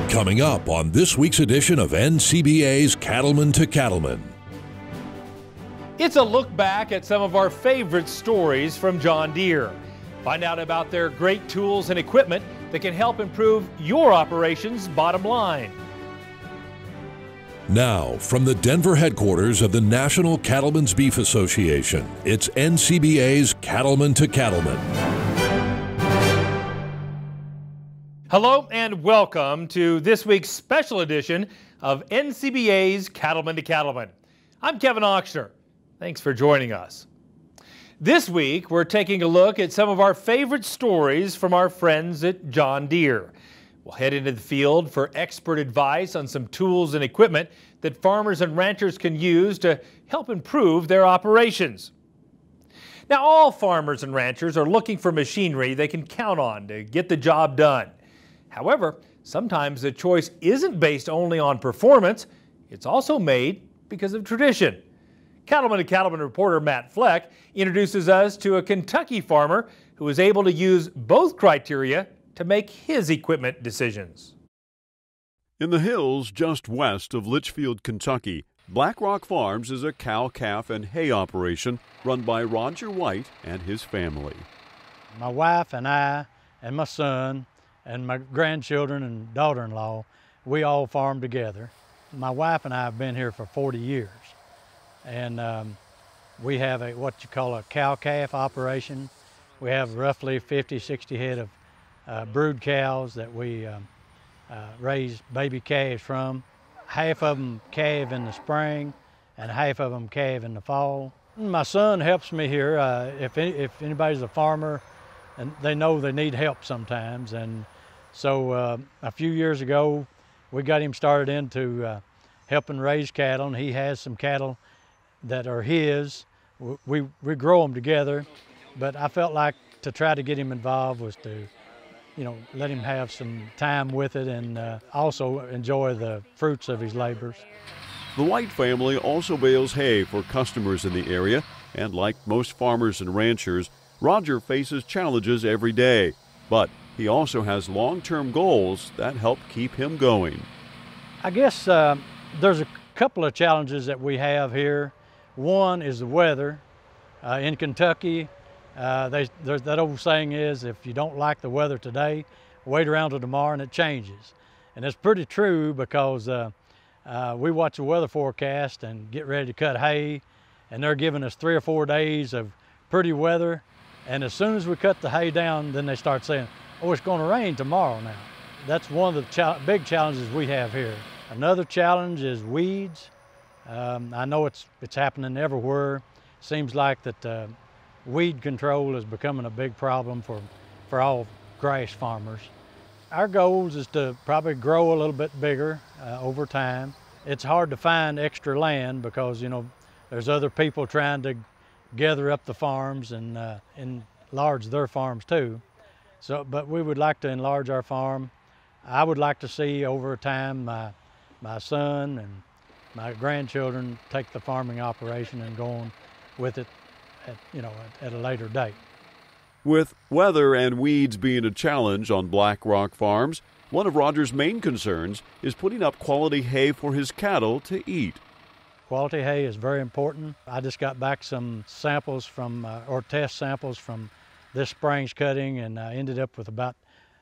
Coming up on this week's edition of NCBA's Cattlemen to Cattlemen. It's a look back at some of our favorite stories from John Deere. Find out about their great tools and equipment that can help improve your operations' bottom line. Now, from the Denver headquarters of the National Cattlemen's Beef Association, it's NCBA's Cattlemen to Cattlemen. Hello and welcome to this week's special edition of NCBA's Cattlemen to Cattlemen. I'm Kevin Ochsner. Thanks for joining us. This week, we're taking a look at some of our favorite stories from our friends at John Deere. We'll head into the field for expert advice on some tools and equipment that farmers and ranchers can use to help improve their operations. Now, all farmers and ranchers are looking for machinery they can count on to get the job done. However, sometimes the choice isn't based only on performance, it's also made because of tradition. Cattlemen to Cattlemen reporter Matt Fleck introduces us to a Kentucky farmer who was able to use both criteria to make his equipment decisions. In the hills just west of Litchfield, Kentucky, Black Rock Farms is a cow, calf, and hay operation run by Roger White and his family. My wife and I and my son and my grandchildren and daughter-in-law, we all farm together. My wife and I have been here for 40 years. And we have what you call a cow-calf operation. We have roughly 50, 60 head of brood cows that we raise baby calves from. Half of them calve in the spring and half of them calve in the fall. My son helps me here. If anybody's a farmer, and they know they need help sometimes. And so a few years ago, we got him started into helping raise cattle, and he has some cattle that are his. We grow them together, but I felt like to try to get him involved was to, let him have some time with it and also enjoy the fruits of his labors. The White family also bales hay for customers in the area, and like most farmers and ranchers, Roger faces challenges every day, but he also has long-term goals that help keep him going. I guess there's a couple of challenges that we have here. One is the weather. In Kentucky, that old saying is, if you don't like the weather today, wait around till tomorrow and it changes. And it's pretty true because we watch the weather forecast and get ready to cut hay, and they're giving us 3 or 4 days of pretty weather. And as soon as we cut the hay down, then they start saying, oh, it's going to rain tomorrow now. That's one of the big challenges we have here. Another challenge is weeds. I know it's happening everywhere. Seems like that weed control is becoming a big problem for all grass farmers. Our goals is to probably grow a little bit bigger over time. It's hard to find extra land because, there's other people trying to gather up the farms and enlarge their farms too. But we would like to enlarge our farm. I would like to see over time my son and my grandchildren take the farming operation and go on with it at a later date. With weather and weeds being a challenge on Black Rock Farms, one of Roger's main concerns is putting up quality hay for his cattle to eat. Quality hay is very important. I just got back some samples or test samples from this spring's cutting, and I ended up with about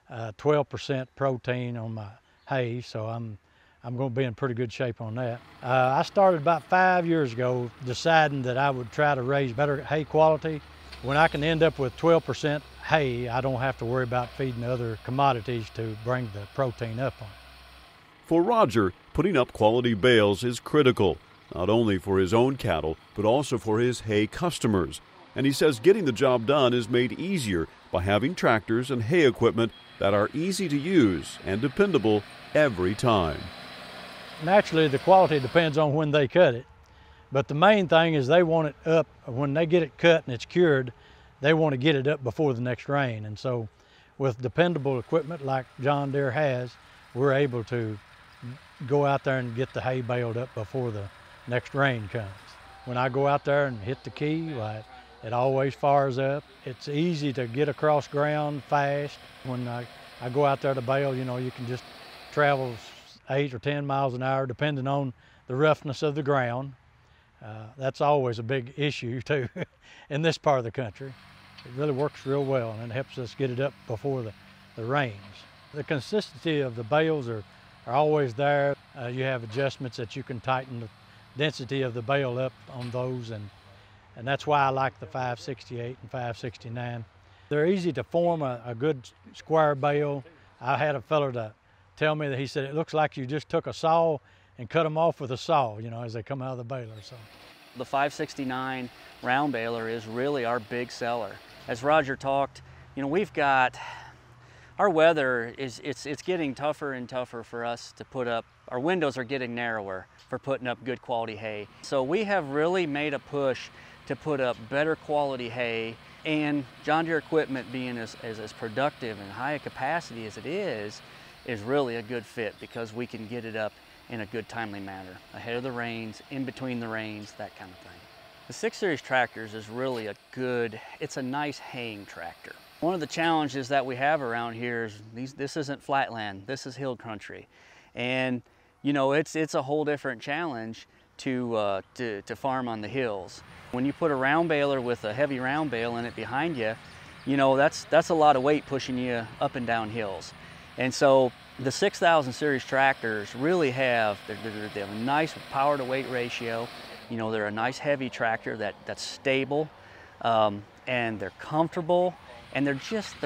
12% protein on my hay, so I'm going to be in pretty good shape on that. I started about 5 years ago deciding that I would try to raise better hay quality. When I can end up with 12% hay, I don't have to worry about feeding other commodities to bring the protein up on it. For Roger, putting up quality bales is critical, not only for his own cattle, but also for his hay customers. And he says getting the job done is made easier by having tractors and hay equipment that are easy to use and dependable every time. Naturally, the quality depends on when they cut it, but the main thing is they want it up. When they get it cut and it's cured, they want to get it up before the next rain. And so with dependable equipment like John Deere has, we're able to go out there and get the hay baled up before the next rain comes. When I go out there and hit the key, it always fires up. It's easy to get across ground fast. When I I go out there to bale, you know, you can just travel 8 or 10 miles an hour depending on the roughness of the ground. That's always a big issue too in this part of the country. It really works real well and it helps us get it up before the rains. The consistency of the bales are always there. You have adjustments that you can tighten the density of the bale up on those, and that's why I like the 568 and 569. They're easy to form a good square bale. I had a fellow to tell me that he said it looks like you just took a saw and cut them off with a saw, you know, as they come out of the baler. So the 569 round baler is really our big seller. As Roger talked, you know, we've got our weather it's getting tougher and tougher for us to put up. Our windows are getting narrower for putting up good quality hay. So we have really made a push to put up better quality hay, and John Deere equipment being as productive and high a capacity as it is really a good fit because we can get it up in a good timely manner, ahead of the rains, in between the rains, that kind of thing. The 6 Series tractors is really it's a nice haying tractor. One of the challenges that we have around here is this isn't flatland, this is hill country. And you know, it's a whole different challenge to farm on the hills. When you put a round baler with a heavy round bale in it behind you, you know, that's a lot of weight pushing you up and down hills. And so the 6000 series tractors really they have a nice power to weight ratio. You know, they're a nice heavy tractor that's stable, and they're comfortable, and they're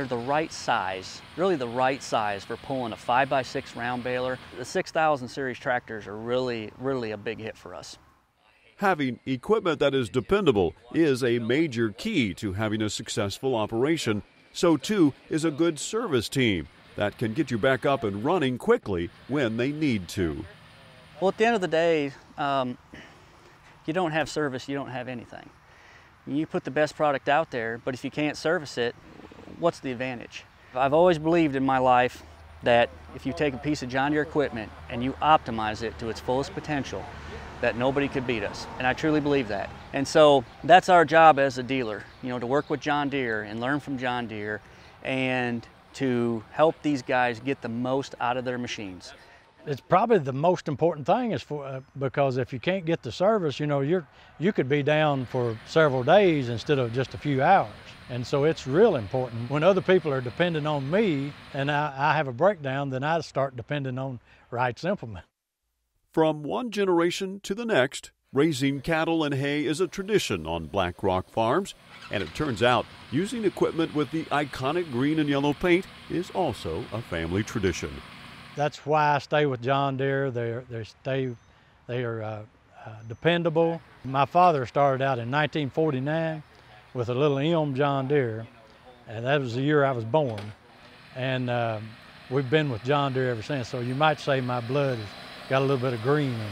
the right size, really the right size for pulling a 5x6 round baler. The 6000 series tractors are really a big hit for us. Having equipment that is dependable is a major key to having a successful operation. So too is a good service team that can get you back up and running quickly when they need to. Well, at the end of the day, you don't have service, you don't have anything. You put the best product out there, but if you can't service it, what's the advantage? I've always believed in my life that if you take a piece of John Deere equipment and you optimize it to its fullest potential, that nobody could beat us. And I truly believe that. And so that's our job as a dealer, you know, to work with John Deere and learn from John Deere and to help these guys get the most out of their machines. It's probably the most important thing is because if you can't get the service, you know, you could be down for several days instead of just a few hours. And so it's real important. When other people are depending on me and I have a breakdown, then I start depending on Wright's implement. From one generation to the next, raising cattle and hay is a tradition on Black Rock farms, and it turns out using equipment with the iconic green and yellow paint is also a family tradition. That's why I stay with John Deere. They are dependable. My father started out in 1949 with a little M John Deere, and that was the year I was born. And we've been with John Deere ever since, so you might say my blood has got a little bit of green in it.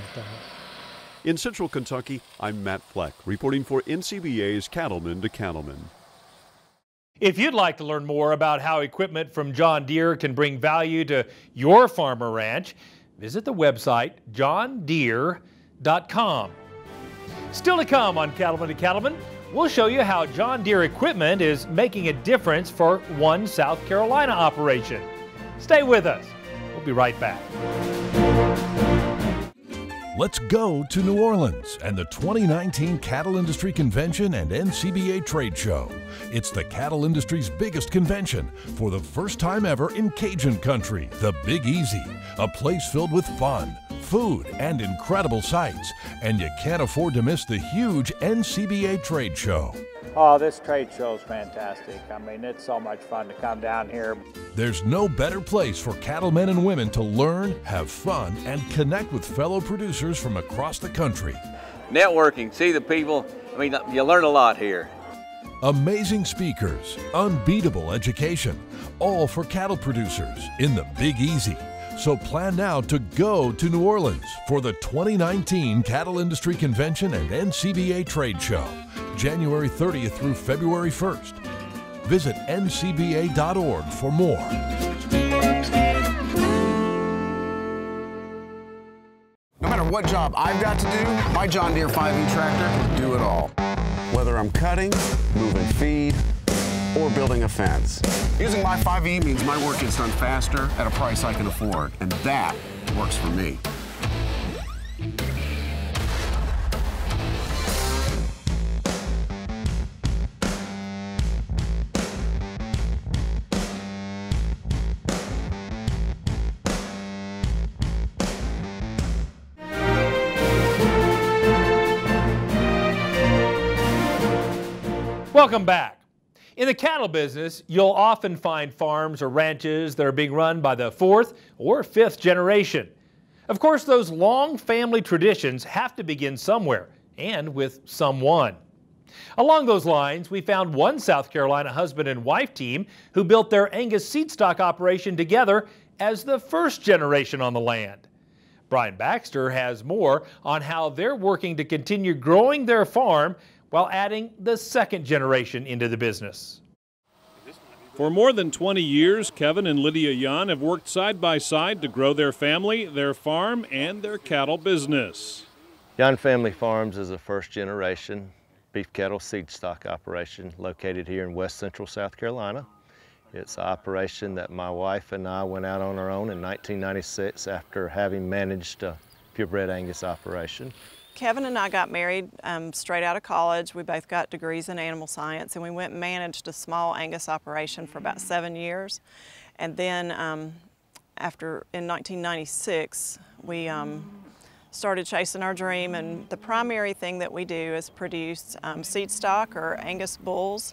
In Central Kentucky, I'm Matt Fleck, reporting for NCBA's Cattlemen to Cattlemen. If you'd like to learn more about how equipment from John Deere can bring value to your farm or ranch, visit the website johndeere.com. Still to come on Cattlemen to Cattlemen, we'll show you how John Deere equipment is making a difference for one South Carolina operation. Stay with us. We'll be right back. Let's go to New Orleans and the 2019 Cattle Industry Convention and NCBA Trade Show. It's the cattle industry's biggest convention for the first time ever in Cajun country, the Big Easy, a place filled with fun, food, and incredible sights. And you can't afford to miss the huge NCBA Trade Show. Oh, this trade show is fantastic. I mean, it's so much fun to come down here. There's no better place for cattlemen and women to learn, have fun, and connect with fellow producers from across the country. Networking, see the people, I mean, you learn a lot here. Amazing speakers, unbeatable education, all for cattle producers in the Big Easy. So plan now to go to New Orleans for the 2019 Cattle Industry Convention and NCBA Trade Show, January 30th through February 1st. Visit ncba.org for more. No matter what job I've got to do, my John Deere 5E tractor can do it all. Whether I'm cutting, moving feed, or building a fence. Using my 5E means my work gets done faster at a price I can afford, and that works for me. Welcome back. In the cattle business, you'll often find farms or ranches that are being run by the fourth or fifth generation. Of course, those long family traditions have to begin somewhere and with someone. Along those lines, we found one South Carolina husband and wife team who built their Angus seed stock operation together as the first generation on the land. Brian Baxter has more on how they're working to continue growing their farm while adding the second generation into the business. For more than 20 years, Kevin and Lydia Yan have worked side by side to grow their family, their farm, and their cattle business. Yan Family Farms is a first generation beef cattle seed stock operation located here in west central South Carolina. It's an operation that my wife and I went out on our own in 1996 after having managed a purebred Angus operation. Kevin and I got married straight out of college. We both got degrees in animal science, and we went and managed a small Angus operation for about 7 years. And then in 1996, we started chasing our dream, and the primary thing that we do is produce seed stock or Angus bulls.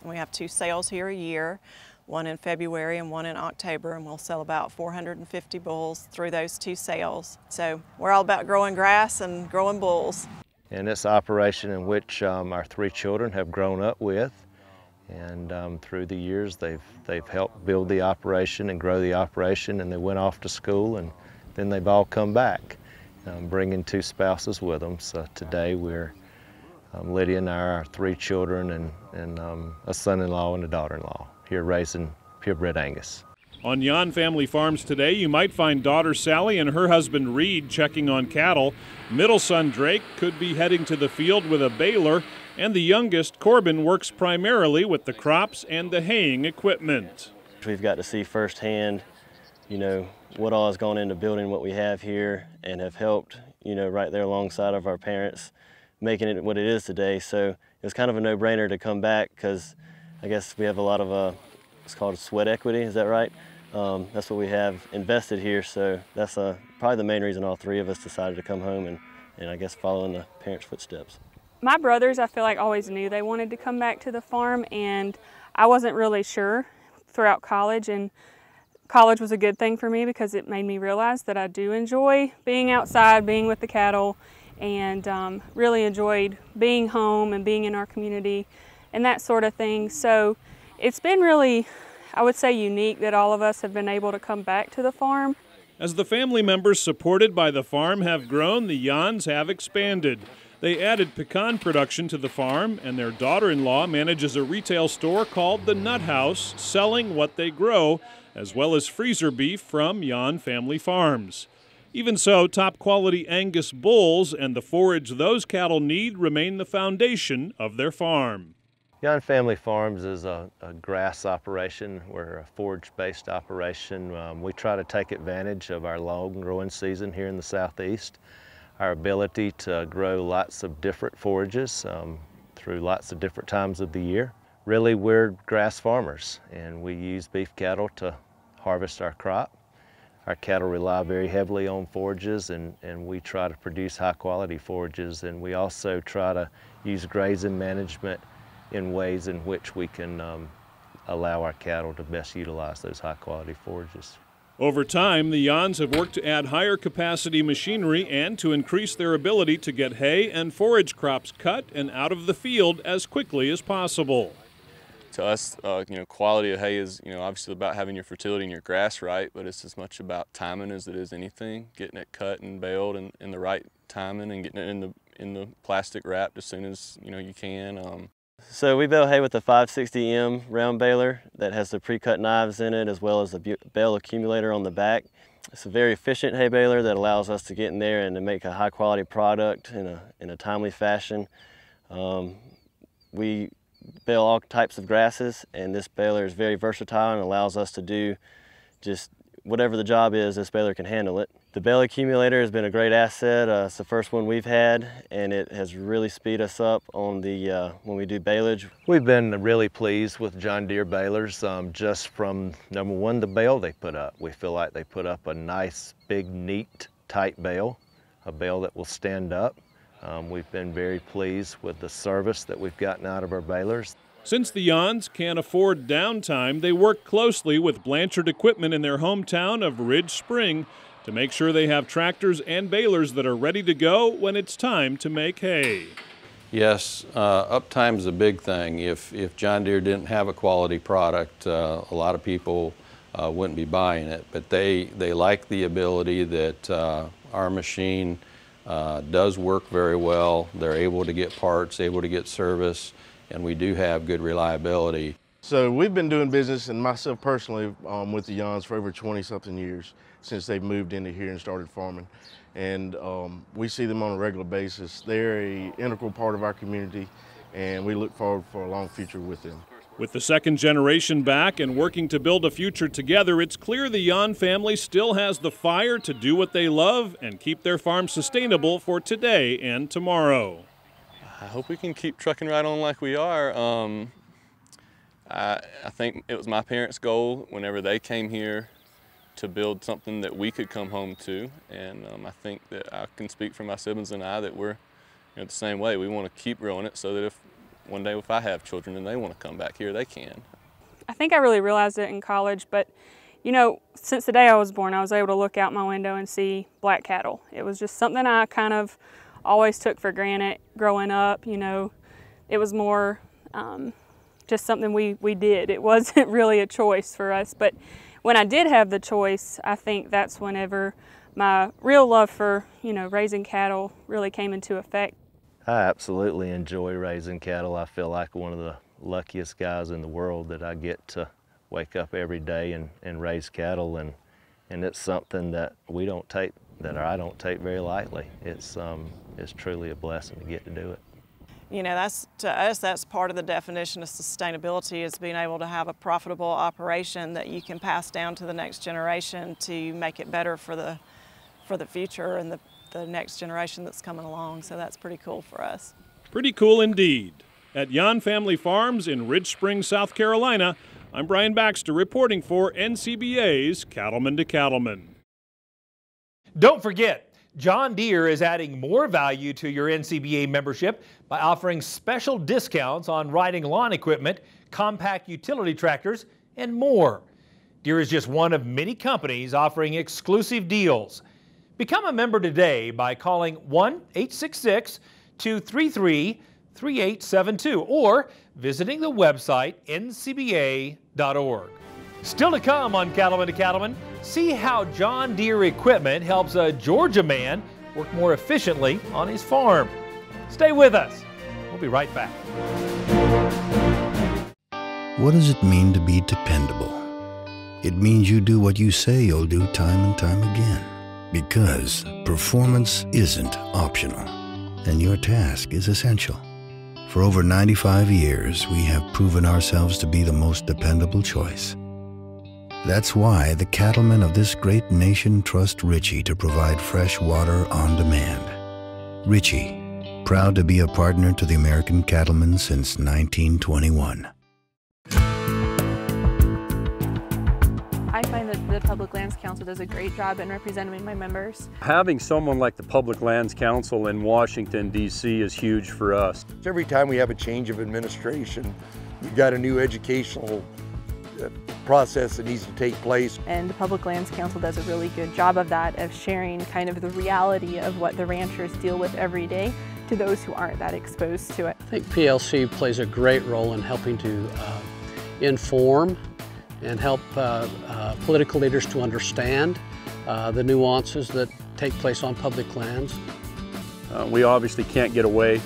And we have 2 sales here a year, one in February and one in October, and we'll sell about 450 bulls through those 2 sales. So we're all about growing grass and growing bulls. And it's an operation in which our 3 children have grown up with, and through the years they've helped build the operation and grow the operation, and they went off to school, and then they've all come back, bringing 2 spouses with them. So today we're Lydia and I are our 3 children and a son-in-law and a daughter-in-law here raising purebred Angus. On Yan Family Farms today, you might find daughter Sally and her husband Reed checking on cattle. Middle son Drake could be heading to the field with a baler, and the youngest, Corbin, works primarily with the crops and the haying equipment. We've got to see firsthand, what all has gone into building what we have here, and have helped, right there alongside of our parents, making it what it is today. So it was kind of a no-brainer to come back, because I guess we have a lot of, it's called sweat equity, is that right? That's what we have invested here, so that's probably the main reason all 3 of us decided to come home and I guess follow in the parents' footsteps. My brothers, I feel like, always knew they wanted to come back to the farm, and I wasn't really sure throughout college, and college was a good thing for me because it made me realize that I do enjoy being outside, being with the cattle, and really enjoyed being home and being in our community and that sort of thing. So it's been really, I would say, unique that all of us have been able to come back to the farm. As the family members supported by the farm have grown, the Yans have expanded. They added pecan production to the farm, and their daughter-in-law manages a retail store called the Nut House, selling what they grow, as well as freezer beef from Yan Family Farms. Even so, top-quality Angus bulls and the forage those cattle need remain the foundation of their farm. Yan Family Farms is a grass operation. We're a forage-based operation. We try to take advantage of our long growing season here in the southeast. Our ability to grow lots of different forages through lots of different times of the year. Really, we're grass farmers, and we use beef cattle to harvest our crop. Our cattle rely very heavily on forages, and we try to produce high-quality forages, and we also try to use grazing management in ways in which we can allow our cattle to best utilize those high-quality forages. Over time, the Yans have worked to add higher capacity machinery and to increase their ability to get hay and forage crops cut and out of the field as quickly as possible. To us, quality of hay is, obviously about having your fertility and your grass right, but it's as much about timing as it is anything. Getting it cut and baled in the right timing and getting it in the plastic wrapped as soon as you can. So we bale hay with a 560M round baler that has the pre-cut knives in it, as well as a bale accumulator on the back. It's a very efficient hay baler that allows us to get in there and to make a high quality product in a timely fashion. We bale all types of grasses, and this baler is very versatile and allows us to do just whatever the job is, this baler can handle it. The bale accumulator has been a great asset. It's the first one we've had, and it has really speed us up on the when we do baleage. We've been really pleased with John Deere balers, just from number one, the bale they put up. We feel like they put up a nice, big, neat, tight bale, a bale that will stand up. We've been very pleased with the service that we've gotten out of our balers. Since the Yons can't afford downtime, they work closely with Blanchard Equipment in their hometown of Ridge Spring to make sure they have tractors and balers that are ready to go when it's time to make hay. Yes, uptime is a big thing. If John Deere didn't have a quality product, a lot of people wouldn't be buying it. But they like the ability that our machine does work very well. They're able to get parts, able to get service, and we do have good reliability. So we've been doing business, and myself personally, with the Yons for over 20-something years since they've moved into here and started farming. And we see them on a regular basis. They're an integral part of our community, and we look forward for a long future with them. With the second generation back and working to build a future together, it's clear the Yon family still has the fire to do what they love and keep their farm sustainable for today and tomorrow. I hope we can keep trucking right on like we are. I think it was my parents' goal whenever they came here to build something that we could come home to, and I think that I can speak for my siblings and I that we're the same way. We want to keep growing it so that if one day if I have children and they want to come back here, they can. I think I really realized it in college, but you know, since the day I was born, I was able to look out my window and see black cattle. It was just something I kind of always took for granted growing up. You know, it was more just something we did. It wasn't really a choice for us, but when I did have the choice, I think that's whenever my real love for, raising cattle really came into effect. I absolutely enjoy raising cattle. I feel like one of the luckiest guys in the world that I get to wake up every day and raise cattle, and it's something that I don't take very lightly. It's truly a blessing to get to do it. To us, that's part of the definition of sustainability, is being able to have a profitable operation that you can pass down to the next generation to make it better for the future and the next generation that's coming along. So that's pretty cool for us. Pretty cool indeed. At Yon Family Farms in Ridge Springs, South Carolina, I'm Brian Baxter reporting for NCBA's Cattlemen to Cattlemen. Don't forget, John Deere is adding more value to your NCBA membership by offering special discounts on riding lawn equipment, compact utility tractors, and more. Deere is just one of many companies offering exclusive deals. Become a member today by calling 1-866-233-3872 or visiting the website ncba.org. Still to come on Cattlemen to Cattlemen, see how John Deere equipment helps a Georgia man work more efficiently on his farm. Stay with us. We'll be right back. What does it mean to be dependable? It means you do what you say you'll do time and time again, because performance isn't optional, and your task is essential. For over 95 years, we have proven ourselves to be the most dependable choice. That's why the cattlemen of this great nation trust Ritchie to provide fresh water on demand. Ritchie, proud to be a partner to the American cattlemen since 1921. I find that the Public Lands Council does a great job in representing my members. Having someone like the Public Lands Council in Washington, D.C. is huge for us. Every time we have a change of administration, we've got a new educational process that needs to take place. And the Public Lands Council does a really good job of that, of sharing kind of the reality of what the ranchers deal with every day to those who aren't that exposed to it. I think PLC plays a great role in helping to inform and help political leaders to understand the nuances that take place on public lands. We obviously can't get away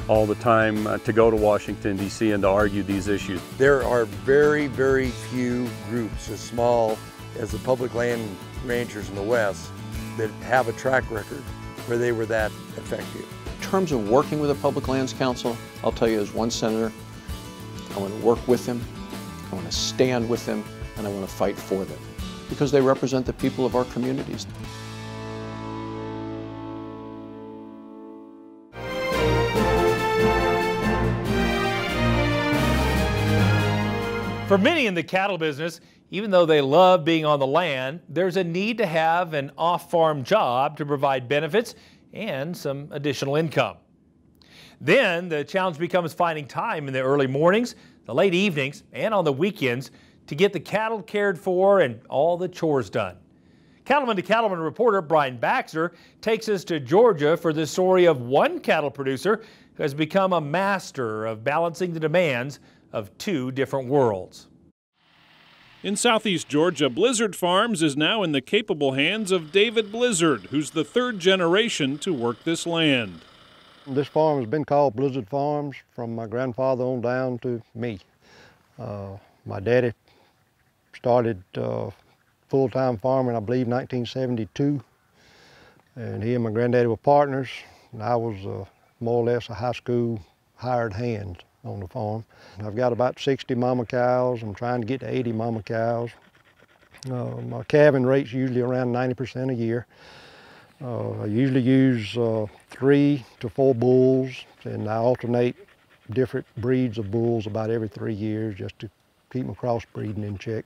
all the time to go to Washington, D.C. and to argue these issues. There are very, very few groups as small as the public land ranchers in the West that have a track record where they were that effective. In terms of working with the Public Lands Council, I'll tell you as one senator, I want to work with them, I want to stand with them, and I want to fight for them, because they represent the people of our communities. For many in the cattle business, even though they love being on the land, there's a need to have an off-farm job to provide benefits and some additional income. Then the challenge becomes finding time in the early mornings, the late evenings, and on the weekends to get the cattle cared for and all the chores done. Cattleman to Cattleman reporter Brian Baxter takes us to Georgia for the story of one cattle producer who has become a master of balancing the demands of two different worlds. In southeast Georgia, Blizzard Farms is now in the capable hands of David Blizzard, who's the third generation to work this land. This farm has been called Blizzard Farms from my grandfather on down to me. My daddy started full-time farming, I believe, 1972. And he and my granddaddy were partners, and I was more or less a high school hired hand on the farm. I've got about 60 mama cows. I'm trying to get to 80 mama cows. My calving rate's usually around 90% a year. I usually use 3 to 4 bulls, and I alternate different breeds of bulls about every 3 years just to keep my crossbreeding in check.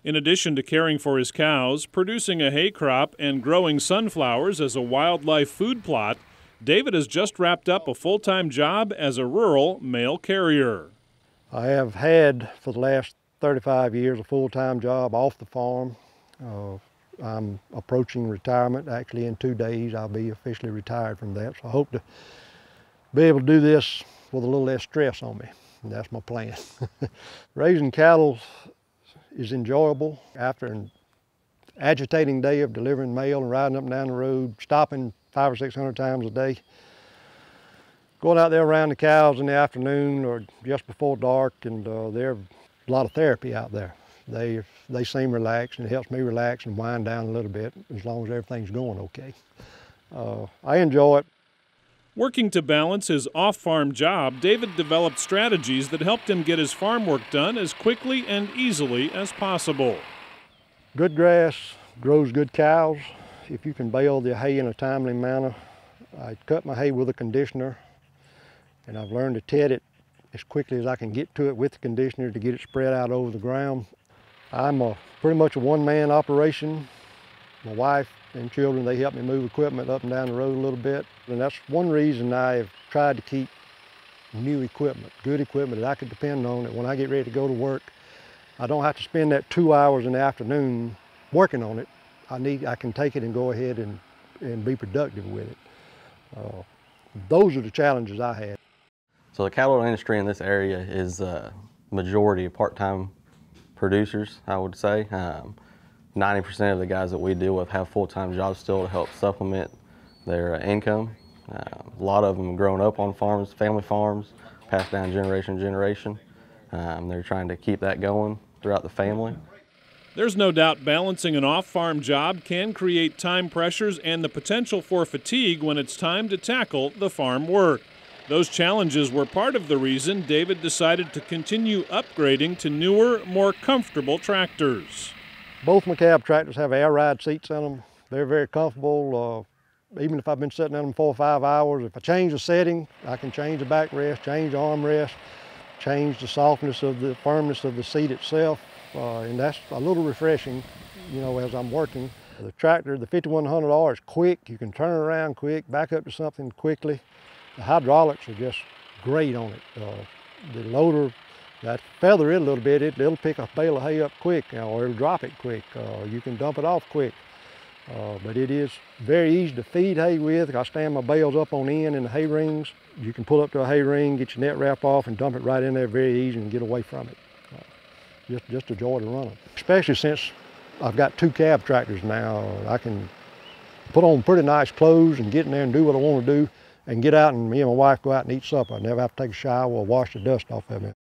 In addition to caring for his cows, producing a hay crop, and growing sunflowers as a wildlife food plot, David has just wrapped up a full-time job as a rural mail carrier. I have had for the last 35 years a full-time job off the farm. I'm approaching retirement. Actually, in 2 days I'll be officially retired from that. So I hope to be able to do this with a little less stress on me. And that's my plan. Raising cattle is enjoyable. After an agitating day of delivering mail and riding up and down the road, stopping 500 or 600 times a day, going out there around the cows in the afternoon or just before dark, and there's a lot of therapy out there. They seem relaxed, and it helps me relax and wind down a little bit as long as everything's going okay. I enjoy it. Working to balance his off-farm job, David developed strategies that helped him get his farm work done as quickly and easily as possible. Good grass grows good cows. If you can bale the hay in a timely manner, I cut my hay with a conditioner, and I've learned to ted it as quickly as I can get to it with the conditioner to get it spread out over the ground. I'm pretty much a one-man operation. My wife and children, they help me move equipment up and down the road a little bit, and that's one reason I've tried to keep new equipment, good equipment that I can depend on, that when I get ready to go to work, I don't have to spend that 2 hours in the afternoon working on it. I can take it and go ahead and be productive with it. Those are the challenges I had. So the cattle industry in this area is a majority of part-time producers, I would say. 90% of the guys that we deal with have full-time jobs still to help supplement their income. A lot of them have grown up on farms, family farms, passed down generation to generation. They're trying to keep that going throughout the family. There's no doubt balancing an off-farm job can create time pressures and the potential for fatigue when it's time to tackle the farm work. Those challenges were part of the reason David decided to continue upgrading to newer, more comfortable tractors. Both my cab tractors have air ride seats in them. They're very comfortable. Even if I've been sitting in them 4 or 5 hours, if I change the setting, I can change the backrest, change the armrest, change the softness of the firmness of the seat itself. And that's a little refreshing, you know, as I'm working. The tractor, the 5100R, is quick. You can turn it around quick, back up to something quickly. The hydraulics are just great on it. The loader, that feather it a little bit, it'll pick a bale of hay up quick, or it'll drop it quick. You can dump it off quick. But it is very easy to feed hay with. I stand my bales up on end in the hay rings. You can pull up to a hay ring, get your net wrap off, and dump it right in there very easy and get away from it. Just a joy to run them. Especially since I've got 2 cab tractors now. I can put on pretty nice clothes and get in there and do what I want to do, and get out, and me and my wife go out and eat supper. I never have to take a shower or wash the dust off of it.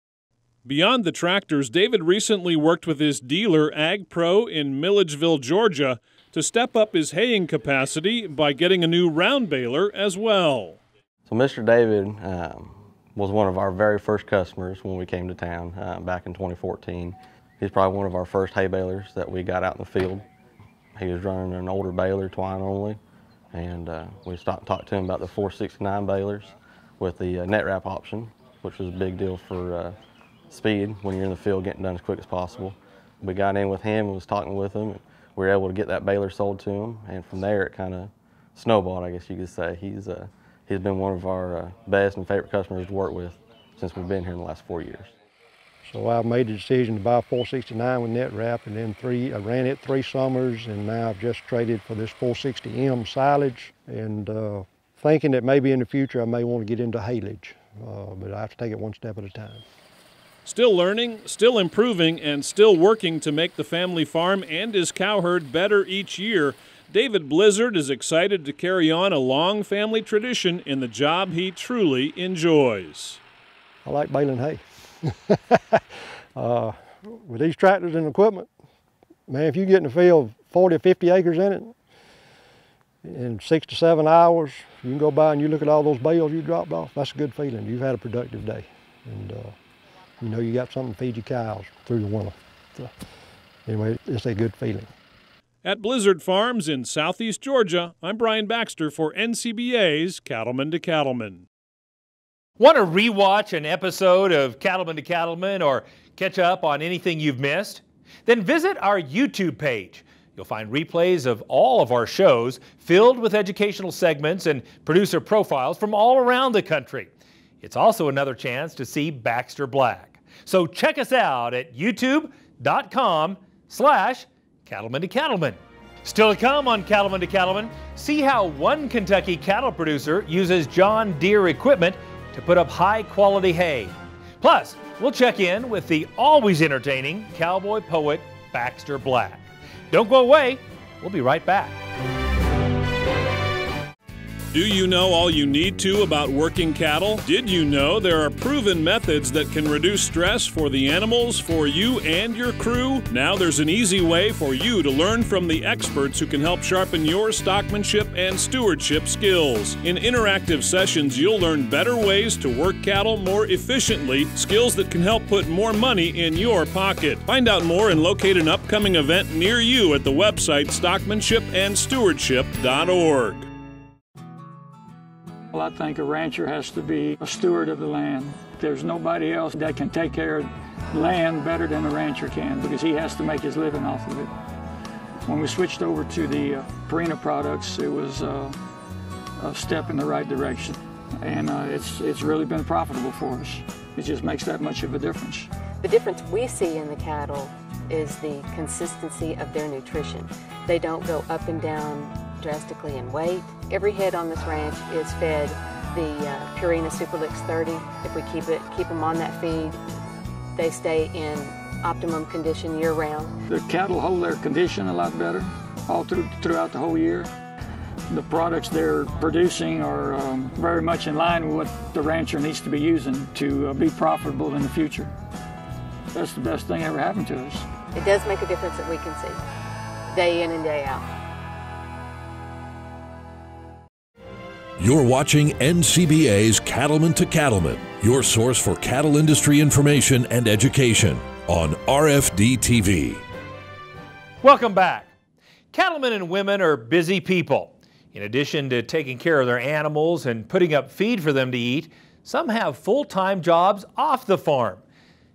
Beyond the tractors, David recently worked with his dealer, Ag Pro, in Milledgeville, Georgia, to step up his haying capacity by getting a new round baler as well. So Mr. David was one of our very first customers when we came to town back in 2014. He's probably one of our first hay balers that we got out in the field. He was running an older baler, twine only, and we stopped and talked to him about the 469 balers with the net wrap option, which was a big deal for speed when you're in the field getting done as quick as possible. We got in with him and was talking with him, and we were able to get that baler sold to him, and from there it kind of snowballed, I guess you could say. He's been one of our best and favorite customers to work with since we've been here in the last 4 years. So I made the decision to buy a 469 with net wrap, and then I ran it 3 summers, and now I've just traded for this 460M silage, and thinking that maybe in the future I may want to get into haylage, but I have to take it one step at a time. Still learning, still improving, and still working to make the family farm and his cow herd better each year, David Blizzard is excited to carry on a long family tradition in the job he truly enjoys. I like baling hay. With these tractors and equipment, man, if you get in the field 40 or 50 acres in it, in 6 to 7 hours, you can go by and you look at all those bales you dropped off, that's a good feeling. You've had a productive day. And you know you got something to feed your cows through the winter. So, anyway, it's a good feeling. At Blizzard Farms in southeast Georgia, I'm Brian Baxter for NCBA's Cattlemen to Cattlemen. Want to rewatch an episode of Cattlemen to Cattlemen or catch up on anything you've missed? Then visit our YouTube page. You'll find replays of all of our shows filled with educational segments and producer profiles from all around the country. It's also another chance to see Baxter Black. So check us out at youtube.com/Cattlemen to Cattlemen. Still to come on Cattlemen to Cattlemen, see how one Kentucky cattle producer uses John Deere equipment to put up high-quality hay. Plus, we'll check in with the always entertaining cowboy poet Baxter Black. Don't go away. We'll be right back. Do you know all you need to about working cattle? Did you know there are proven methods that can reduce stress for the animals, for you and your crew? Now there's an easy way for you to learn from the experts who can help sharpen your stockmanship and stewardship skills. In interactive sessions, you'll learn better ways to work cattle more efficiently, skills that can help put more money in your pocket. Find out more and locate an upcoming event near you at the website stockmanshipandstewardship.org. Well, I think a rancher has to be a steward of the land. There's nobody else that can take care of land better than a rancher can, because he has to make his living off of it. When we switched over to the Purina products, it was a step in the right direction, and it's really been profitable for us. It just makes that much of a difference. The difference we see in the cattle is the consistency of their nutrition. They don't go up and down drastically in weight. Every head on this ranch is fed the Purina Superlix 30. If we keep them on that feed, they stay in optimum condition year-round. The cattle hold their condition a lot better all throughout the whole year. The products they're producing are very much in line with what the rancher needs to be using to be profitable in the future. That's the best thing ever happened to us. It does make a difference that we can see, day in and day out. You're watching NCBA's Cattlemen to Cattlemen, your source for cattle industry information and education on RFD TV. Welcome back. Cattlemen and women are busy people. In addition to taking care of their animals and putting up feed for them to eat, some have full-time jobs off the farm.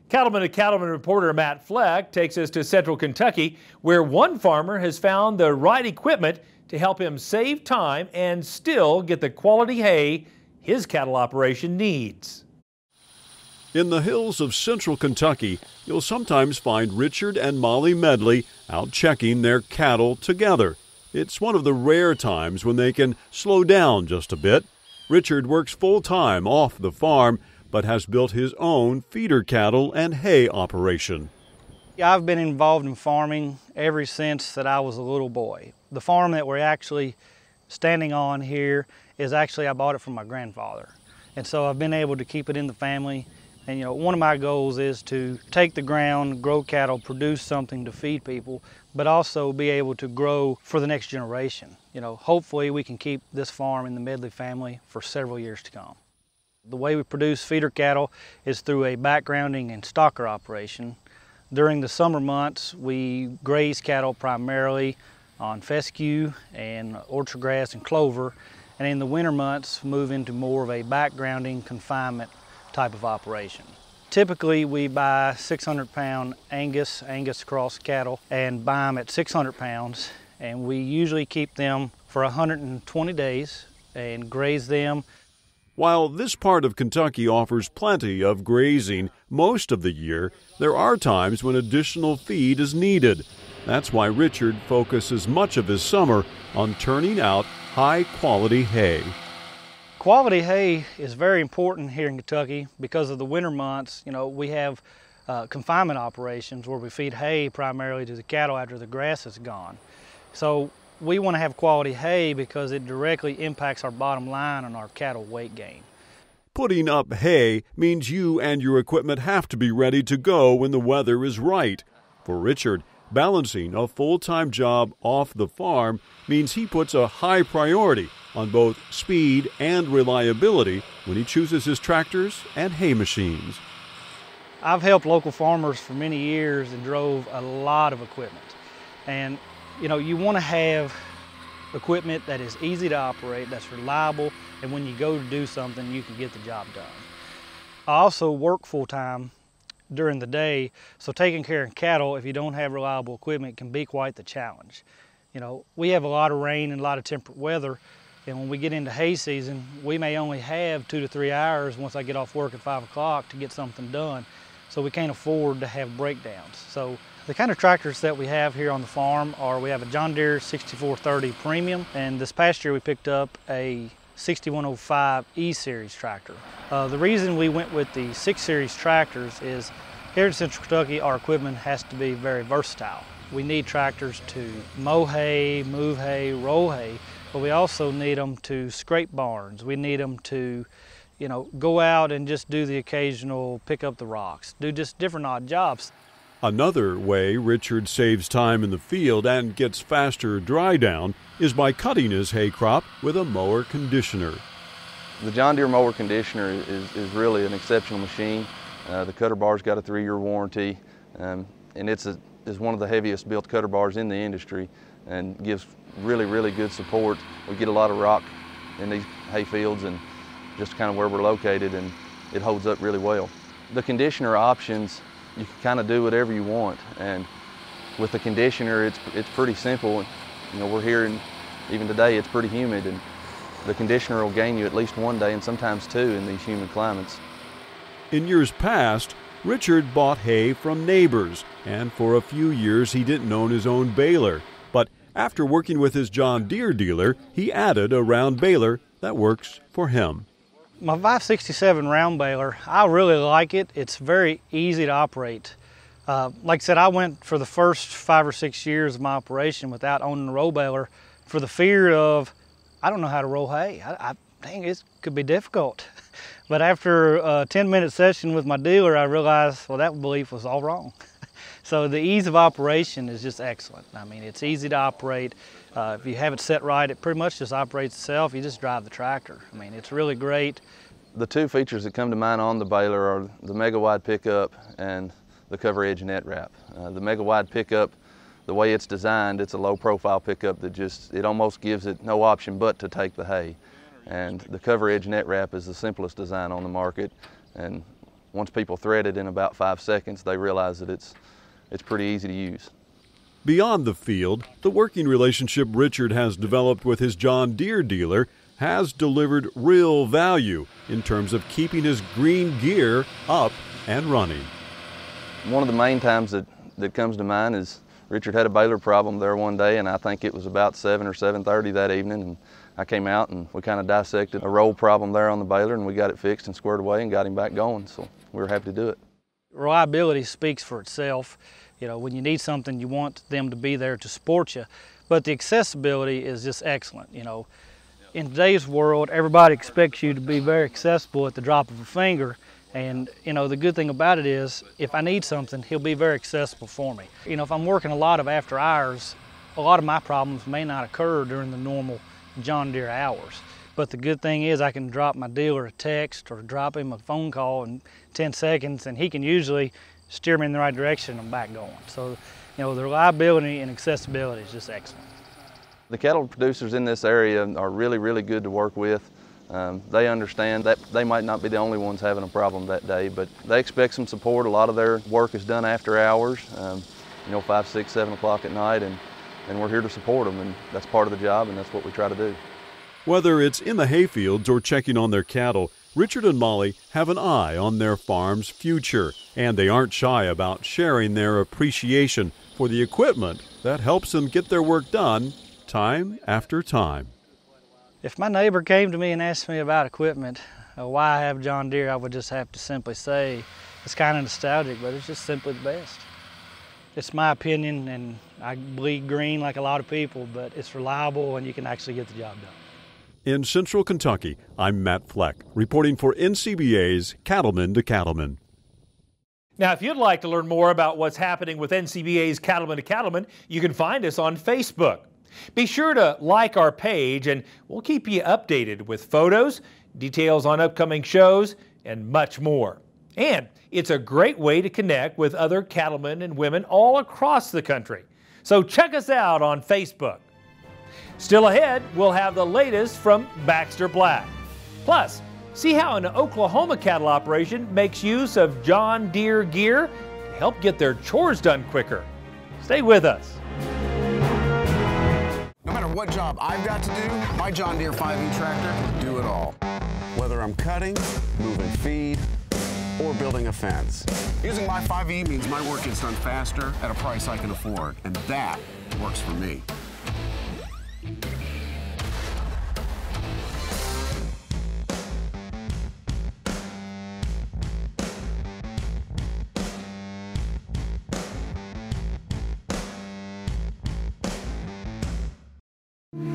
Cattlemen to Cattlemen reporter Matt Fleck takes us to Central Kentucky, where one farmer has found the right equipment to help him save time and still get the quality hay his cattle operation needs. In the hills of Central Kentucky, you'll sometimes find Richard and Molly Medley out checking their cattle together. It's one of the rare times when they can slow down just a bit. Richard works full-time off the farm, but has built his own feeder cattle and hay operation. I've been involved in farming ever since that I was a little boy. The farm that we're actually standing on here is actually, I bought it from my grandfather. And so I've been able to keep it in the family. And you know, one of my goals is to take the ground, grow cattle, produce something to feed people, but also be able to grow for the next generation. You know, hopefully we can keep this farm in the Medley family for several years to come. The way we produce feeder cattle is through a backgrounding and stocker operation. During the summer months, we graze cattle primarily on fescue and orchard grass and clover, and in the winter months move into more of a backgrounding confinement type of operation. Typically we buy 600-pound Angus cross cattle and buy them at 600 pounds, and we usually keep them for 120 days and graze them. While this part of Kentucky offers plenty of grazing most of the year, there are times when additional feed is needed. That's why Richard focuses much of his summer on turning out high-quality hay. Quality hay is very important here in Kentucky because of the winter months. You know, we have confinement operations where we feed hay primarily to the cattle after the grass is gone. So we want to have quality hay because it directly impacts our bottom line on our cattle weight gain. Putting up hay means you and your equipment have to be ready to go when the weather is right. For Richard, balancing a full-time job off the farm means he puts a high priority on both speed and reliability when he chooses his tractors and hay machines. I've helped local farmers for many years and drove a lot of equipment. And you know, you want to have equipment that is easy to operate, that's reliable, and when you go to do something, you can get the job done. I also work full-time during the day, so taking care of cattle, if you don't have reliable equipment, can be quite the challenge. You know, we have a lot of rain and a lot of temperate weather, and when we get into hay season, we may only have 2 to 3 hours once I get off work at 5 o'clock to get something done, so we can't afford to have breakdowns. So the kind of tractors that we have here on the farm are, we have a John Deere 6430 Premium, and this past year we picked up a 6105 E-Series tractor. The reason we went with the 6 Series tractors is here in Central Kentucky our equipment has to be very versatile. We need tractors to mow hay, move hay, roll hay, but we also need them to scrape barns. We need them to, you know, go out and just do the occasional pick up the rocks, do just different odd jobs. Another way Richard saves time in the field and gets faster dry down is by cutting his hay crop with a mower conditioner. The John Deere mower conditioner is really an exceptional machine. The cutter bar's got a 3-year warranty, and it's one of the heaviest built cutter bars in the industry and gives really good support. We get a lot of rock in these hay fields and just kind of where we're located, and it holds up really well. The conditioner options, you can kind of do whatever you want, and with the conditioner it's pretty simple. You know, we're here and even today it's pretty humid, and the conditioner will gain you at least 1 day and sometimes 2 in these humid climates. In years past, Richard bought hay from neighbors, and for a few years he didn't own his own baler. But after working with his John Deere dealer, he added a round baler that works for him. My 567 round baler, I really like it. It's very easy to operate. Like I said, I went for the first 5 or 6 years of my operation without owning a roll baler for the fear of, I don't know how to roll hay. Dang, it could be difficult. But after a 10-minute session with my dealer, I realized, well, that belief was all wrong. So the ease of operation is just excellent. I mean, it's easy to operate. If you have it set right, it pretty much just operates itself. You just drive the tractor. I mean, it's really great. The 2 features that come to mind on the baler are the mega wide pickup and the cover edge net wrap. The mega wide pickup, the way it's designed, it's a low profile pickup that it almost gives it no option but to take the hay. And the cover edge net wrap is the simplest design on the market, and once people thread it in about 5 seconds, they realize that it's pretty easy to use. Beyond the field, the working relationship Richard has developed with his John Deere dealer has delivered real value in terms of keeping his green gear up and running. One of the main times that comes to mind is Richard had a baler problem there one day, and I think it was about 7 or 7:30 that evening, and I came out and we kind of dissected a roll problem there on the baler, and we got it fixed and squared away and got him back going, so we were happy to do it. Reliability speaks for itself. You know, when you need something, you want them to be there to support you, but the accessibility is just excellent. You know, in today's world, everybody expects you to be very accessible at the drop of a finger. And, you know, the good thing about it is, if I need something, he'll be very accessible for me. You know, if I'm working a lot of after hours, a lot of my problems may not occur during the normal John Deere hours. But the good thing is I can drop my dealer a text or drop him a phone call in 10 seconds, and he can usually steer me in the right direction and I'm back going. So, you know, the reliability and accessibility is just excellent. The cattle producers in this area are really, really good to work with. They understand that they might not be the only ones having a problem that day, but they expect some support. A lot of their work is done after hours, you know, 5, 6, 7 o'clock at night, and we're here to support them, and that's part of the job, and that's what we try to do. Whether it's in the hayfields or checking on their cattle, Richard and Molly have an eye on their farm's future, and they aren't shy about sharing their appreciation for the equipment that helps them get their work done time after time. If my neighbor came to me and asked me about equipment, why I have John Deere, I would just have to simply say, it's kind of nostalgic, but it's just simply the best. It's my opinion, and I bleed green like a lot of people, but it's reliable and you can actually get the job done. In Central Kentucky, I'm Matt Fleck, reporting for NCBA's Cattlemen to Cattlemen. Now, if you'd like to learn more about what's happening with NCBA's Cattlemen to Cattlemen, you can find us on Facebook. Be sure to like our page, and we'll keep you updated with photos, details on upcoming shows, and much more. And it's a great way to connect with other cattlemen and women all across the country. So check us out on Facebook. Still ahead, we'll have the latest from Baxter Black. Plus, see how an Oklahoma cattle operation makes use of John Deere gear to help get their chores done quicker. Stay with us. No matter what job I've got to do, my John Deere 5E tractor can do it all. Whether I'm cutting, moving feed, or building a fence. Using my 5E means my work gets done faster at a price I can afford, and that works for me.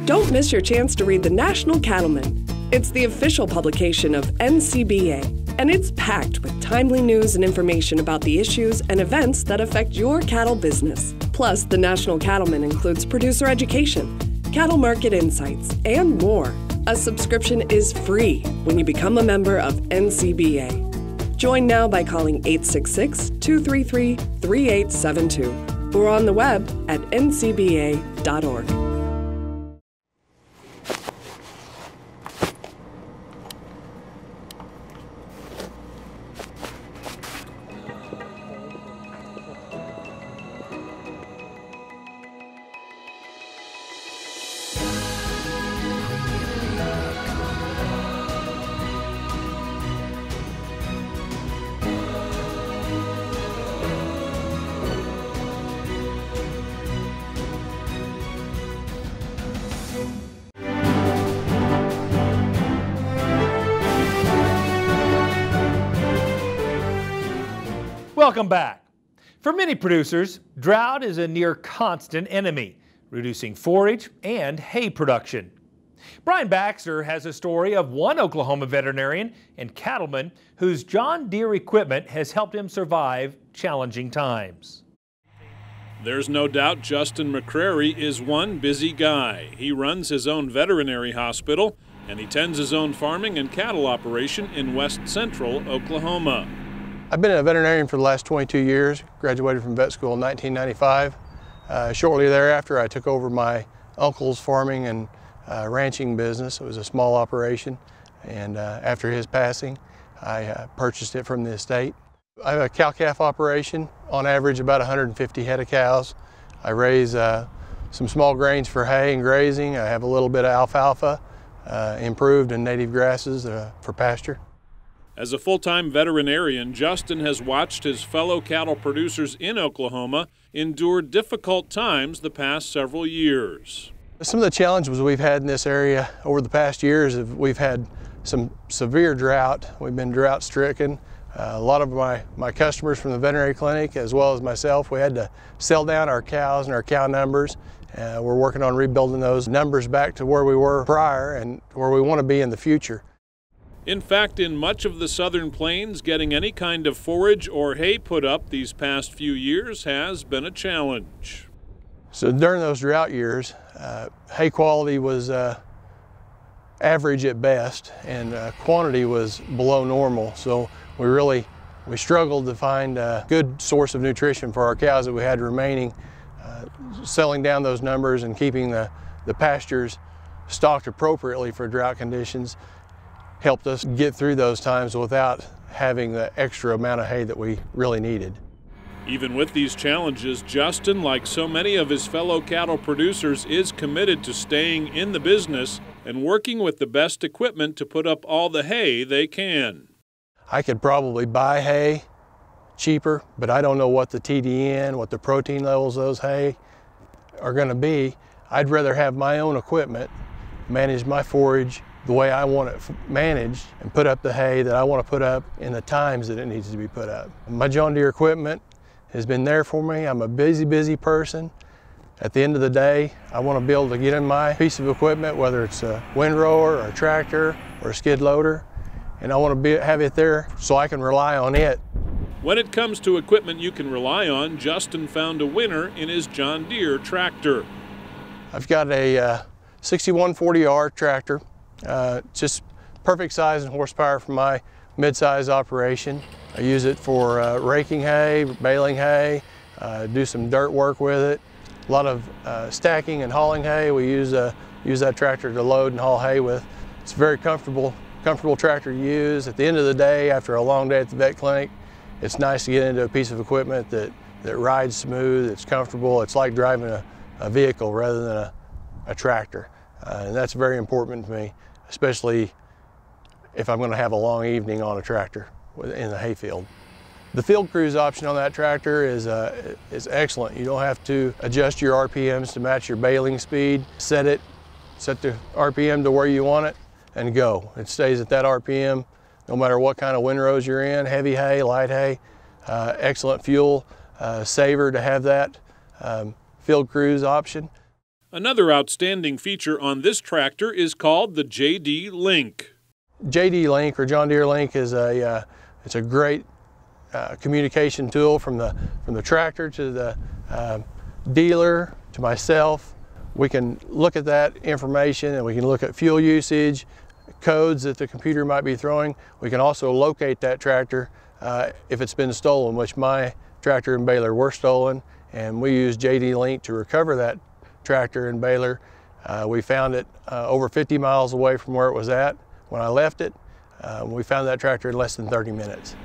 Don't miss your chance to read the National Cattlemen. It's the official publication of NCBA, and it's packed with timely news and information about the issues and events that affect your cattle business. Plus, the National Cattlemen includes producer education, cattle market insights, and more. A subscription is free when you become a member of NCBA. Join now by calling 866-233-3872 or on the web at ncba.org. Welcome back. For many producers, drought is a near constant enemy, reducing forage and hay production. Brian Baxter has a story of one Oklahoma veterinarian and cattleman whose John Deere equipment has helped him survive challenging times. There's no doubt Justin McCrary is one busy guy. He runs his own veterinary hospital, and he tends his own farming and cattle operation in west central Oklahoma. I've been a veterinarian for the last 22 years, graduated from vet school in 1995. Shortly thereafter, I took over my uncle's farming and ranching business. It was a small operation, and after his passing, I purchased it from the estate. I have a cow-calf operation, on average about 150 head of cows. I raise some small grains for hay and grazing. I have a little bit of alfalfa, improved and native grasses for pasture. As a full-time veterinarian, Justin has watched his fellow cattle producers in Oklahoma endure difficult times the past several years. Some of the challenges we've had in this area over the past years is we've had some severe drought. We've been drought stricken. A lot of my customers from the veterinary clinic, as well as myself, we had to sell down our cows and our cow numbers. We're working on rebuilding those numbers back to where we were prior and where we want to be in the future. In fact, in much of the southern plains, getting any kind of forage or hay put up these past few years has been a challenge. So during those drought years, hay quality was average at best, and quantity was below normal. So we struggled to find a good source of nutrition for our cows that we had remaining. Selling down those numbers and keeping the pastures stocked appropriately for drought conditions helped us get through those times without having the extra amount of hay that we really needed. Even with these challenges, Justin, like so many of his fellow cattle producers, is committed to staying in the business and working with the best equipment to put up all the hay they can. I could probably buy hay cheaper, but I don't know what the TDN, what the protein levels of those hay are going to be. I'd rather have my own equipment, manage my forage the way I want it managed, and put up the hay that I want to put up in the times that it needs to be put up. My John Deere equipment has been there for me. I'm a busy person. At the end of the day, I want to be able to get in my piece of equipment, whether it's a windrower or a tractor or a skid loader, and I want to have it there so I can rely on it. When it comes to equipment you can rely on, Justin found a winner in his John Deere tractor. I've got a 6140R tractor, just perfect size and horsepower for my mid-size operation. I use it for raking hay, baling hay, do some dirt work with it. A lot of stacking and hauling hay. We use that tractor to load and haul hay with. It's a very comfortable tractor to use. At the end of the day, after a long day at the vet clinic, it's nice to get into a piece of equipment that rides smooth, it's comfortable. It's like driving a vehicle rather than a tractor. And that's very important to me, especially if I'm going to have a long evening on a tractor in the hayfield. The field cruise option on that tractor is excellent. You don't have to adjust your RPMs to match your baling speed. Set the RPM to where you want it and go. It stays at that RPM no matter what kind of windrows you're in, heavy hay, light hay. Excellent fuel saver to have that field cruise option. Another outstanding feature on this tractor is called the JD Link. JD Link, or John Deere Link, is it's a great communication tool from the tractor to the dealer to myself. We can look at that information and we can look at fuel usage, codes that the computer might be throwing. We can also locate that tractor if it's been stolen, which my tractor and baler were stolen, and we use JD Link to recover that tractor and baler. We found it over 50 miles away from where it was at when I left it. We found that tractor in less than 30 minutes.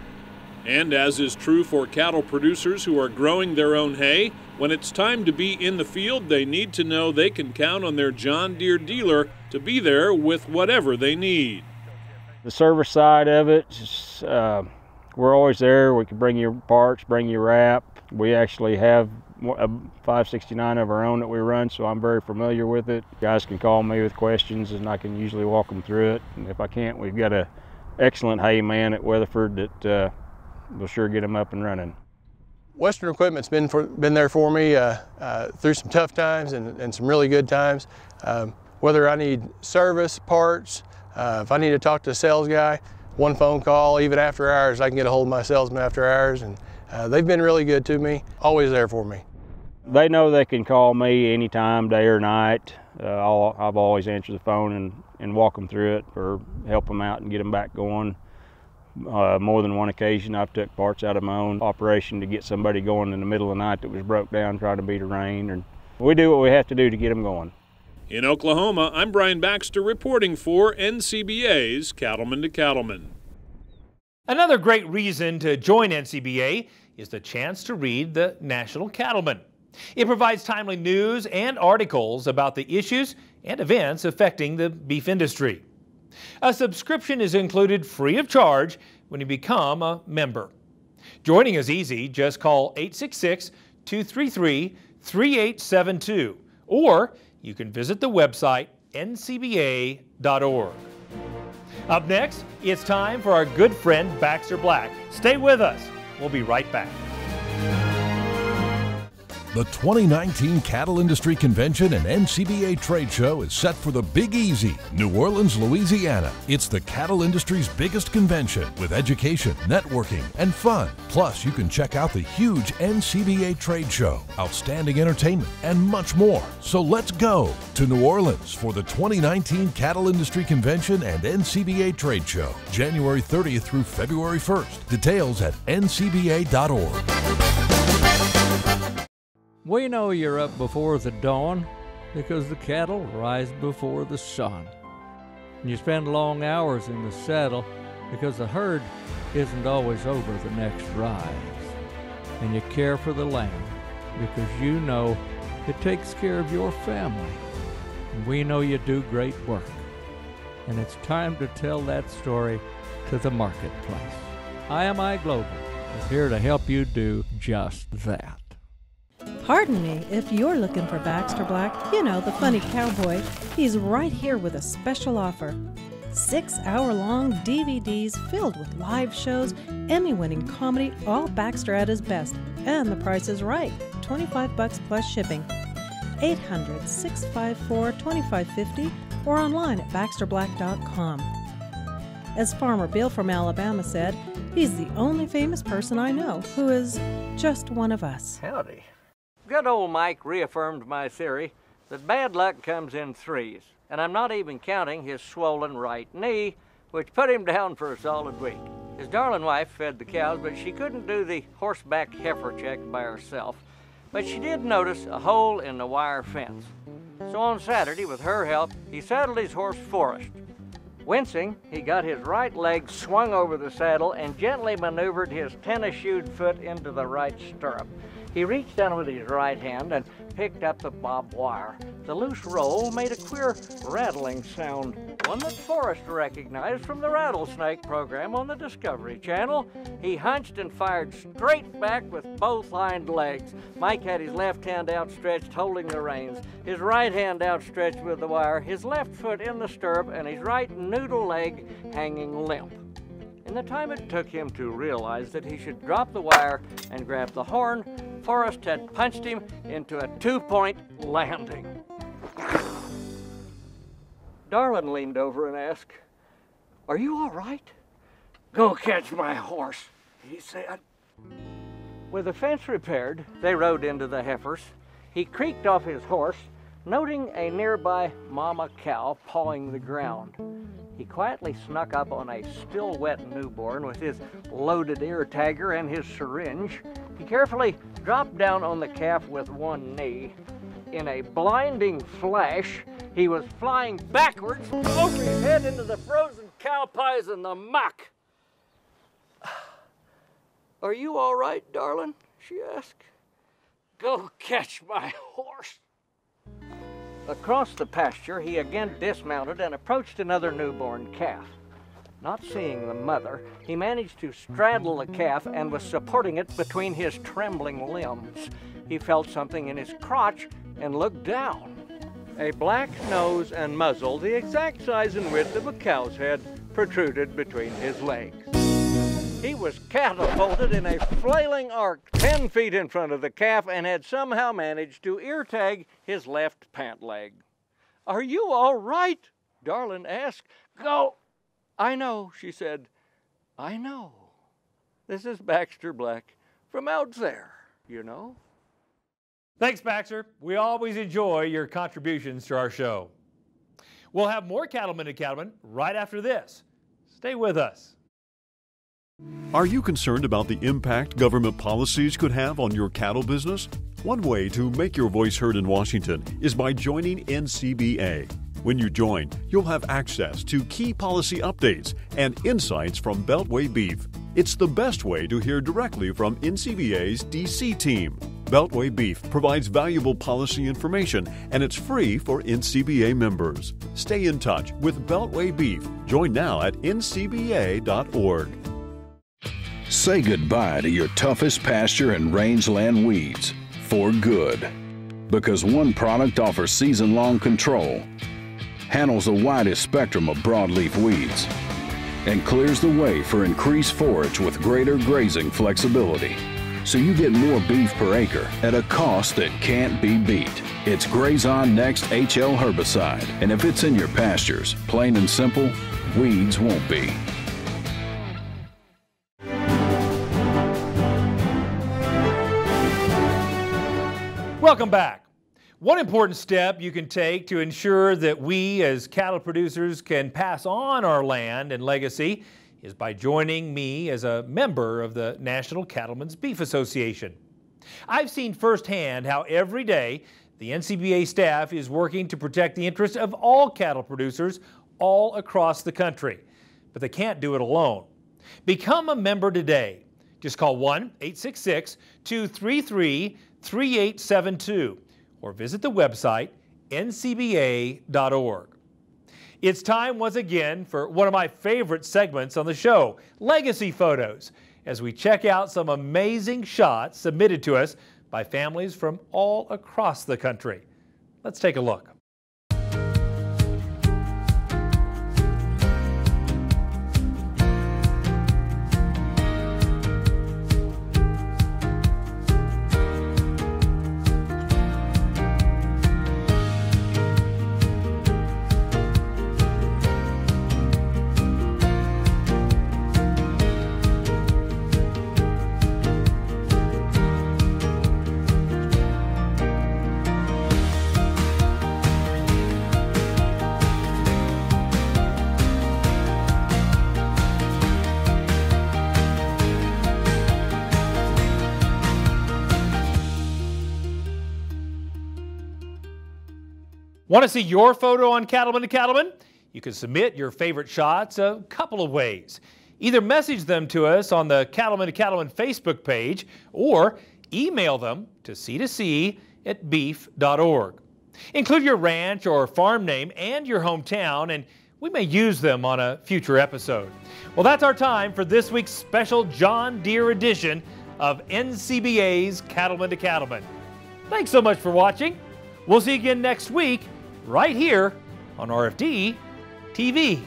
And as is true for cattle producers who are growing their own hay, when it's time to be in the field, they need to know they can count on their John Deere dealer to be there with whatever they need. The service side of it, we're always there. We can bring you parts, bring you wrap. We actually have a 569 of our own that we run, so I'm very familiar with it. Guys can call me with questions and I can usually walk them through it. And if I can't, we've got an excellent hay man at Weatherford that will sure get them up and running. Western Equipment's been there for me through some tough times and some really good times. Whether I need service, parts, if I need to talk to a sales guy, one phone call, even after hours, I can get a hold of my salesman after hours, and they've been really good to me, always there for me. They know they can call me anytime, day or night. I've always answered the phone and walk them through it or help them out and get them back going. More than one occasion I've took parts out of my own operation to get somebody going in the middle of the night that was broke down trying to beat a rain. And we do what we have to do to get them going. In Oklahoma, I'm Brian Baxter reporting for NCBA's Cattlemen to Cattlemen. Another great reason to join NCBA is the chance to read the National Cattlemen. It provides timely news and articles about the issues and events affecting the beef industry. A subscription is included free of charge when you become a member. Joining is easy. Just call 866-233-3872, or you can visit the website ncba.org. Up next, it's time for our good friend Baxter Black. Stay with us. We'll be right back. The 2019 Cattle Industry Convention and NCBA Trade Show is set for the Big Easy, New Orleans, Louisiana. It's the cattle industry's biggest convention with education, networking, and fun. Plus, you can check out the huge NCBA Trade Show, outstanding entertainment, and much more. So let's go to New Orleans for the 2019 Cattle Industry Convention and NCBA Trade Show, January 30th through February 1st. Details at ncba.org. We know you're up before the dawn because the cattle rise before the sun. And you spend long hours in the saddle because the herd isn't always over the next rise. And you care for the land because you know it takes care of your family. And we know you do great work. And it's time to tell that story to the marketplace. IMI Global is here to help you do just that. Pardon me, if you're looking for Baxter Black, you know, the funny cowboy, he's right here with a special offer. 6-hour-long DVDs filled with live shows, Emmy-winning comedy, all Baxter at his best. And the price is right, $25 plus shipping. 800-654-2550 or online at baxterblack.com. As Farmer Bill from Alabama said, he's the only famous person I know who is just one of us. Howdy. Good old Mike reaffirmed my theory that bad luck comes in threes, and I'm not even counting his swollen right knee, which put him down for a solid week. His darling wife fed the cows, but she couldn't do the horseback heifer check by herself. But she did notice a hole in the wire fence. So on Saturday, with her help, he saddled his horse Forrest. Wincing, he got his right leg swung over the saddle and gently maneuvered his tennis-shoed foot into the right stirrup. He reached down with his right hand and picked up the barbed wire. The loose roll made a queer rattling sound, one that Forrest recognized from the rattlesnake program on the Discovery Channel. He hunched and fired straight back with both hind legs. Mike had his left hand outstretched holding the reins, his right hand outstretched with the wire, his left foot in the stirrup, and his right noodle leg hanging limp. In the time it took him to realize that he should drop the wire and grab the horn, Forrest had punched him into a 2-point landing. Darlin leaned over and asked, "Are you all right?" "Go catch my horse," he said. With the fence repaired, they rode into the heifers. He creaked off his horse, noting a nearby mama cow pawing the ground. He quietly snuck up on a still wet newborn with his loaded ear tagger and his syringe. He carefully dropped down on the calf with one knee. In a blinding flash, he was flying backwards over his head into the frozen cow pies and the muck. "Are you all right, darling?" she asked. "Go catch my horse." Across the pasture, he again dismounted and approached another newborn calf. Not seeing the mother, he managed to straddle the calf and was supporting it between his trembling limbs. He felt something in his crotch and looked down. A black nose and muzzle, the exact size and width of a cow's head, protruded between his legs. He was catapulted in a flailing arc 10 feet in front of the calf and had somehow managed to ear tag his left pant leg. "Are you all right?" Darlin asked. "Go." "I know," she said. "I know. This is Baxter Black from out there, you know." Thanks, Baxter. We always enjoy your contributions to our show. We'll have more Cattlemen and Cattlemen right after this. Stay with us. Are you concerned about the impact government policies could have on your cattle business? One way to make your voice heard in Washington is by joining NCBA. When you join, you'll have access to key policy updates and insights from Beltway Beef. It's the best way to hear directly from NCBA's DC team. Beltway Beef provides valuable policy information, and it's free for NCBA members. Stay in touch with Beltway Beef. Join now at ncba.org. Say goodbye to your toughest pasture and rangeland weeds for good. Because one product offers season-long control, handles the widest spectrum of broadleaf weeds, and clears the way for increased forage with greater grazing flexibility. so you get more beef per acre at a cost that can't be beat. It's Grazon Next HL herbicide, and if it's in your pastures, plain and simple, weeds won't be. Welcome back. One important step you can take to ensure that we as cattle producers can pass on our land and legacy is by joining me as a member of the National Cattlemen's Beef Association. I've seen firsthand how every day the NCBA staff is working to protect the interests of all cattle producers all across the country, but they can't do it alone. Become a member today. Just call 1-866-233-3872 or visit the website ncba.org. It's time once again for one of my favorite segments on the show, Legacy Photos, as we check out some amazing shots submitted to us by families from all across the country. Let's take a look. Want to see your photo on Cattlemen to Cattlemen? You can submit your favorite shots a couple of ways. Either message them to us on the Cattlemen to Cattlemen Facebook page or email them to c2c@beef.org. Include your ranch or farm name and your hometown, and we may use them on a future episode. Well, that's our time for this week's special John Deere edition of NCBA's Cattlemen to Cattlemen. Thanks so much for watching. We'll see you again next week, right here on RFD TV.